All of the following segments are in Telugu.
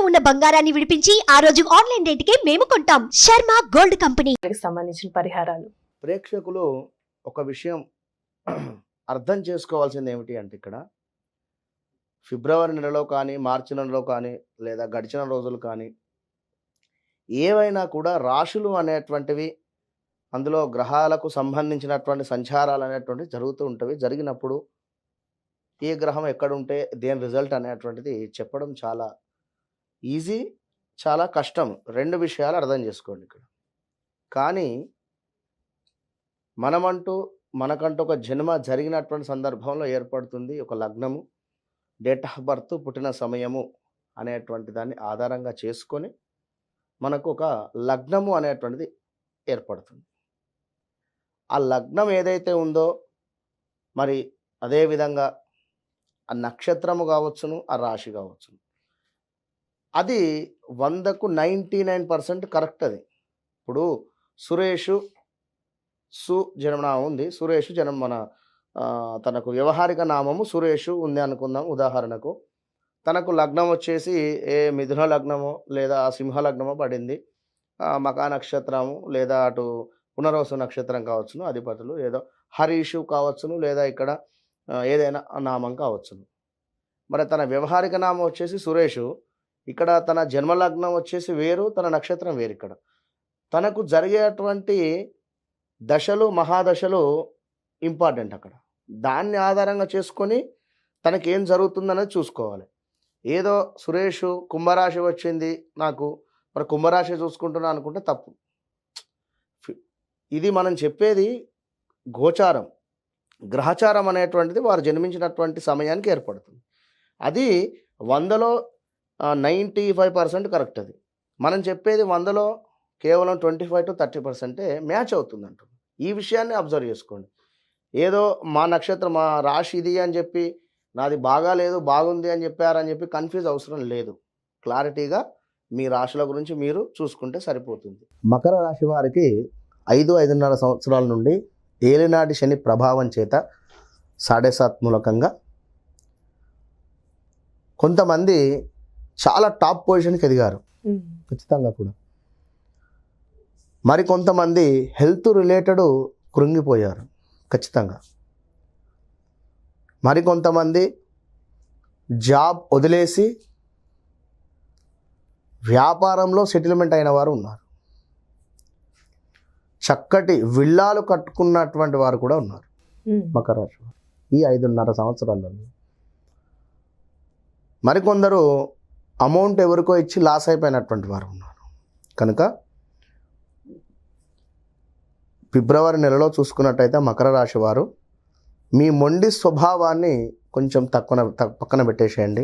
ఉన్న బంగారాన్ని విడిపించి ఆ రోజు ఆన్లైన్ రేటుకే మేము కొంటాం. Sharma gold company. సంబంధించిన పరిహారాలు ప్రేక్షకులు ఒక విషయం అర్థం చేసుకోవాల్సింది ఏమిటి అంటే, ఇక్కడ ఫిబ్రవరి నెలలో కానీ, మార్చి నెలలో కానీ, లేదా గడిచిన రోజులు కానీ, ఏవైనా కూడా రాశులు అనేటువంటివి, అందులో గ్రహాలకు సంబంధించినటువంటి సంచారాలు అనేటువంటివి జరుగుతూ ఉంటవి. జరిగినప్పుడు ఏ గ్రహం ఎక్కడుంటే దేని రిజల్ట్ అనేటువంటిది చెప్పడం చాలా ఈజీ, చాలా కష్టం. రెండు విషయాలు అర్థం చేసుకోండి ఇక్కడ. కానీ మనకంటూ ఒక జన్మ జరిగినటువంటి సందర్భంలో ఏర్పడుతుంది ఒక లగ్నము, డేట్ ఆఫ్ బర్త్, పుట్టిన సమయము అనేటువంటి దాన్ని ఆధారంగా చేసుకొని మనకు ఒక లగ్నము అనేటువంటిది ఏర్పడుతుంది. ఆ లగ్నం ఏదైతే ఉందో మరి అదేవిధంగా ఆ నక్షత్రము కావచ్చును, ఆ రాశి కావచ్చును, అది 100కు 99% కరెక్ట్. అది ఇప్పుడు సురేషు జన్మనామం ఉంది. సురేషు మన తనకు వ్యవహారిక నామము సురేషు ఉంది అనుకుందాం. ఉదాహరణకు తనకు లగ్నం వచ్చేసి ఏ మిథున లగ్నమో లేదా సింహ లగ్నమో పడింది. మకా నక్షత్రము లేదా అటు పునర్వసు నక్షత్రం కావచ్చును, అధిపతులు ఏదో హరీషు కావచ్చును, లేదా ఇక్కడ ఏదైనా నామం కావచ్చును. మరి తన వ్యవహారిక నామం వచ్చేసి సురేషు, ఇక్కడ తన జన్మలగ్నం వచ్చేసి వేరు, తన నక్షత్రం వేరు. ఇక్కడ తనకు జరిగేటువంటి దశలు, మహాదశలు ఇంపార్టెంట్. అక్కడ దాన్ని ఆధారంగా చేసుకొని తనకేం జరుగుతుందనేది చూసుకోవాలి. ఏదో సురేషు కుంభరాశి వచ్చింది నాకు, మరి కుంభరాశి చూసుకుంటున్నా అనుకుంటే తప్పు. ఇది మనం చెప్పేది గోచారం, గ్రహచారం అనేటువంటిది వారు జన్మించినటువంటి సమయానికి ఏర్పడుతుంది. అది 100లో 95% కరెక్ట్. అది మనం చెప్పేది 100లో కేవలం 25 to 30% మ్యాచ్ అవుతుంది అంటుంది. ఈ విషయాన్ని అబ్జర్వ్ చేసుకోండి. ఏదో మా నక్షత్రం, మా రాశి ఇది అని చెప్పి నాది బాగా లేదు, బాగుంది అని చెప్పారని చెప్పి కన్ఫ్యూజ్ అవసరం లేదు. క్లారిటీగా మీ రాశుల గురించి మీరు చూసుకుంటే సరిపోతుంది. మకర రాశి వారికి 5-5.5 సంవత్సరాల నుండి ఏలినాటి శని ప్రభావం చేత 7.5 మూలకంగా కొంతమంది చాలా టాప్ పొజిషన్కి ఎదిగారు ఖచ్చితంగా కూడా. మరి కొంతమంది హెల్త్ రిలేటెడ్ కృంగిపోయారు ఖచ్చితంగా. మరి కొంతమంది జాబ్ వదిలేసి వ్యాపారంలో సెటిల్మెంట్ అయిన వారు ఉన్నారు. చక్కటి విల్లాలు కట్టుకున్నటువంటి వారు కూడా ఉన్నారు మకర రాశి వారు ఈ 5.5 సంవత్సరాలలో. మరికొందరు అమౌంట్ ఎవరికో ఇచ్చి లాస్ అయిపోయినటువంటి వారు ఉన్నారు. కనుక ఫిబ్రవరి నెలలో చూసుకున్నట్టయితే మకర రాశి వారు మీ మొండి స్వభావాన్ని కొంచెం పక్కన పెట్టేసేయండి.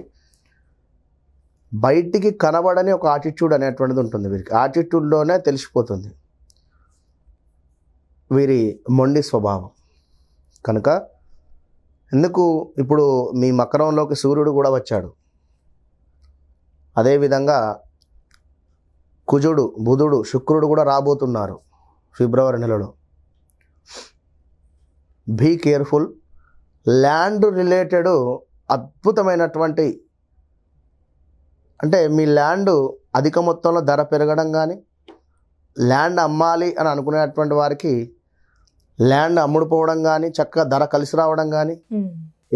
బయటికి కనబడని ఒక యాటిట్యూడ్ అనేటువంటిది ఉంటుంది వీరికి. యాటిట్యూడ్లోనే తెలిసిపోతుంది వీరి మొండి స్వభావం. కనుక ఎందుకు ఇప్పుడు మీ మకరంలోకి సూర్యుడు కూడా వచ్చాడు. అదేవిధంగా కుజుడు, బుధుడు, శుక్రుడు కూడా రాబోతున్నారు ఫిబ్రవరి నెలలో. Be careful. ల్యాండ్ రిలేటెడ్ అద్భుతమైనటువంటి, అంటే మీ ల్యాండ్ అధిక మొత్తంలో ధర పెరగడం కానీ, ల్యాండ్ అమ్మాలి అని అనుకునేటువంటి వారికి ల్యాండ్ అమ్ముడుపోవడం కానీ, చక్కగా ధర కలిసి రావడం కానీ,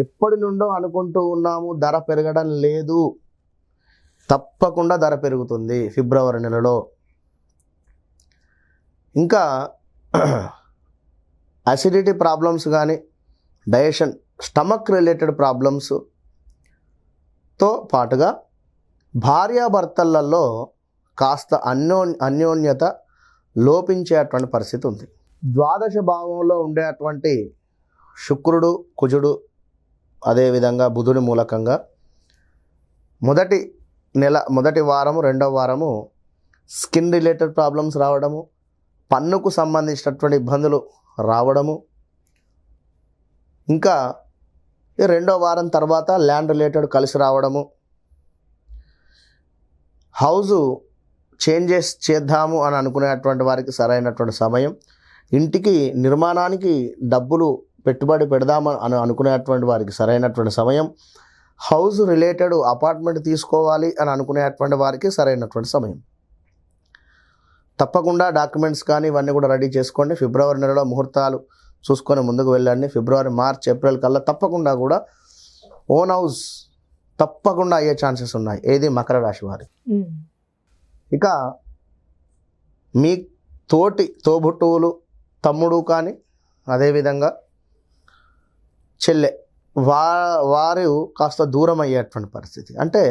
ఎప్పటి నుండో అనుకుంటూ ఉన్నాము ధర పెరగడం లేదు, తప్పకుండా ధర పెరుగుతుంది ఫిబ్రవరి నెలలో. ఇంకా అసిడిటీ ప్రాబ్లమ్స్ కానీ, డైజెషన్, స్టమక్ రిలేటెడ్ ప్రాబ్లమ్స్తో పాటుగా భార్యాభర్తలలో కాస్త అన్యోన్యత లోపించేటువంటి పరిస్థితి ఉంది. ద్వాదశ భావంలో ఉండేటువంటి శుక్రుడు, కుజుడు, అదేవిధంగా బుధుడి మూలకంగా మొదటి వారము, రెండవ వారము స్కిన్ రిలేటెడ్ ప్రాబ్లమ్స్ రావడము, పన్నుకు సంబంధించినటువంటి ఇబ్బందులు రావడము, ఇంకా రెండవ వారం తర్వాత ల్యాండ్ రిలేటెడ్ కలిసి రావడము, హౌజు చేంజెస్ చేద్దాము అని అనుకునేటువంటి వారికి సరైనటువంటి సమయం, ఇంటికి నిర్మాణానికి డబ్బులు పెట్టుబడి పెడదామని అనుకునేటువంటి వారికి సరైనటువంటి సమయం, హౌస్ రిలేటెడ్ అపార్ట్మెంట్ తీసుకోవాలి అని అనుకునేటువంటి వారికి సరైనటువంటి సమయం. తప్పకుండా డాక్యుమెంట్స్ కానీ ఇవన్నీ కూడా రెడీ చేసుకోండి. ఫిబ్రవరి నెలలో ముహూర్తాలు చూసుకొని ముందుకు వెళ్ళండి. ఫిబ్రవరి, మార్చ్, ఏప్రిల్ కల్లా తప్పకుండా కూడా ఓన్ హౌస్ తప్పకుండా అయ్యే ఛాన్సెస్ ఉన్నాయి. ఏది మకర రాశి వారి. ఇక మీ తోబుట్టువులు, తమ్ముడు కానీ అదేవిధంగా చెల్లె వారు కాస్త దూరం అయ్యేటువంటి పరిస్థితి. అంటే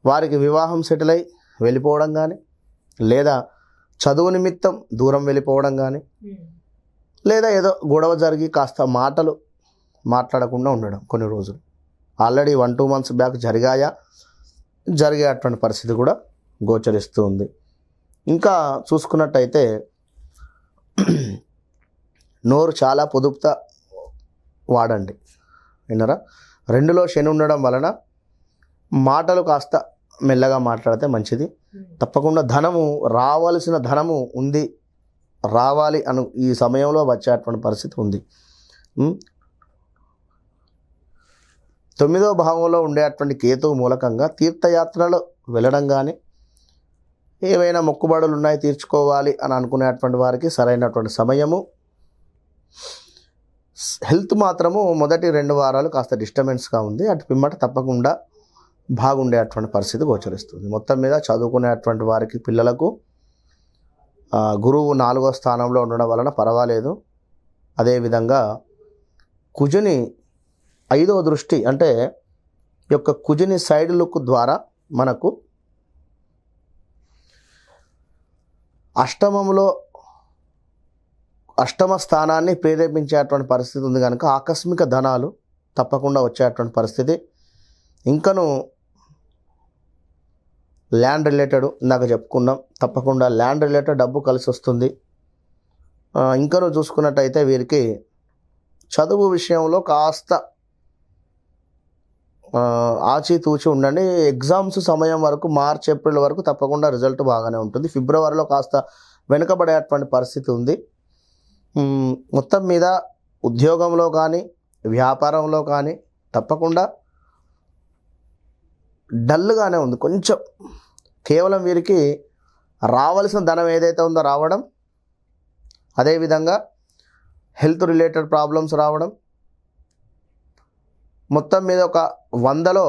వారికి వివాహం సెటిల్ అయి వెళ్ళిపోవడం కానీ, లేదా చదువు నిమిత్తం దూరం వెళ్ళిపోవడం కానీ, లేదా ఏదో గొడవ జరిగి కాస్త మాటలు మాట్లాడకుండా ఉండడం కొన్ని రోజులు. ఆల్రెడీ 1-2 months బ్యాక్ జరిగేటువంటి పరిస్థితి కూడా గోచరిస్తూ ఉంది. ఇంకా చూసుకున్నట్టయితే నోరు చాలా పొదుపుతా వాడండి. విన్నరా? 2లో శని ఉండడం వలన మాటలు కాస్త మెల్లగా మాట్లాడితే మంచిది. తప్పకుండా రావాల్సిన ధనము ఉంది, రావాలి అను ఈ సమయంలో వచ్చేటువంటి పరిస్థితి ఉంది. 9వ భావంలో ఉండేటువంటి కేతువు మూలకంగా తీర్థయాత్రలు వెళ్ళడం కానీ, ఏవైనా మొక్కుబడులు ఉన్నాయి తీర్చుకోవాలి అని అనుకునేటువంటి వారికి సరైనటువంటి సమయము. హెల్త్ మాత్రము మొదటి 2 వారాలు కాస్త డిస్టర్బెన్స్గా ఉంది. అటు పిమ్మట తప్పకుండా బాగుండేటువంటి పరిస్థితి గోచరిస్తుంది. మొత్తం మీద చదువుకునేటువంటి వారికి, పిల్లలకు గురువు 4వ స్థానంలో ఉండడం వలన పర్వాలేదు. అదేవిధంగా కుజుని 5వ దృష్టి, అంటే ఈ యొక్క కుజుని సైడ్ లుక్ ద్వారా మనకు అష్టమ స్థానాన్ని ప్రేరేపించేటువంటి పరిస్థితి ఉంది కనుక ఆకస్మిక ధనాలు తప్పకుండా వచ్చేటువంటి పరిస్థితి. ఇంకను ల్యాండ్ రిలేటెడ్ ఇందాక చెప్పుకున్నాం, తప్పకుండా ల్యాండ్ రిలేటెడ్ డబ్బు కలిసి వస్తుంది. ఇంకను చూసుకున్నట్టయితే వీరికి చదువు విషయంలో కాస్త ఆచితూచి ఉండండి. ఎగ్జామ్స్ సమయం వరకు, మార్చ్, ఏప్రిల్ వరకు తప్పకుండా రిజల్ట్ బాగానే ఉంటుంది. ఫిబ్రవరిలో కాస్త వెనుకబడేటువంటి పరిస్థితి ఉంది. మొత్తం మీద ఉద్యోగంలో కానీ, వ్యాపారంలో కానీ తప్పకుండా డల్గానే ఉంది కొంచెం. కేవలం వీరికి రావాల్సిన ధనం ఏదైతే ఉందో రావడం, అదేవిధంగా హెల్త్ రిలేటెడ్ ప్రాబ్లమ్స్ రావడం, మొత్తం మీద ఒక 100లో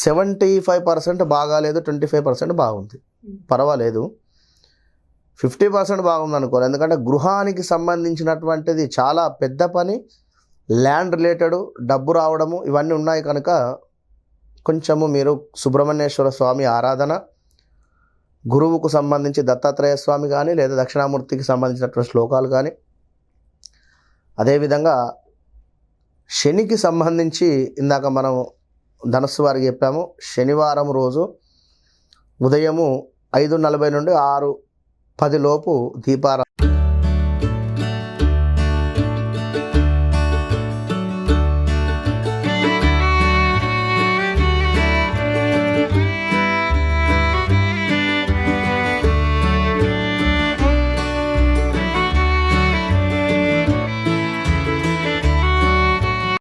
75% బాగాలేదు, 25% బాగుంది. పర్వాలేదు. 50% బాగుంది అనుకోవాలి. ఎందుకంటే గృహానికి సంబంధించినటువంటిది చాలా పెద్ద పని, ల్యాండ్ రిలేటెడ్ డబ్బు రావడము ఇవన్నీ ఉన్నాయి కనుక కొంచెము మీరు సుబ్రహ్మణ్యేశ్వర స్వామి ఆరాధన, గురువుకు సంబంధించి దత్తాత్రేయ స్వామి కానీ, లేదా దక్షిణామూర్తికి సంబంధించినటువంటి శ్లోకాలు కానీ, అదేవిధంగా శనికి సంబంధించి ఇందాక మనం ధనస్సు వారికి చెప్పాము, శనివారం రోజు ఉదయము 5:40 నుండి 6:10 లోపు దీపారాధన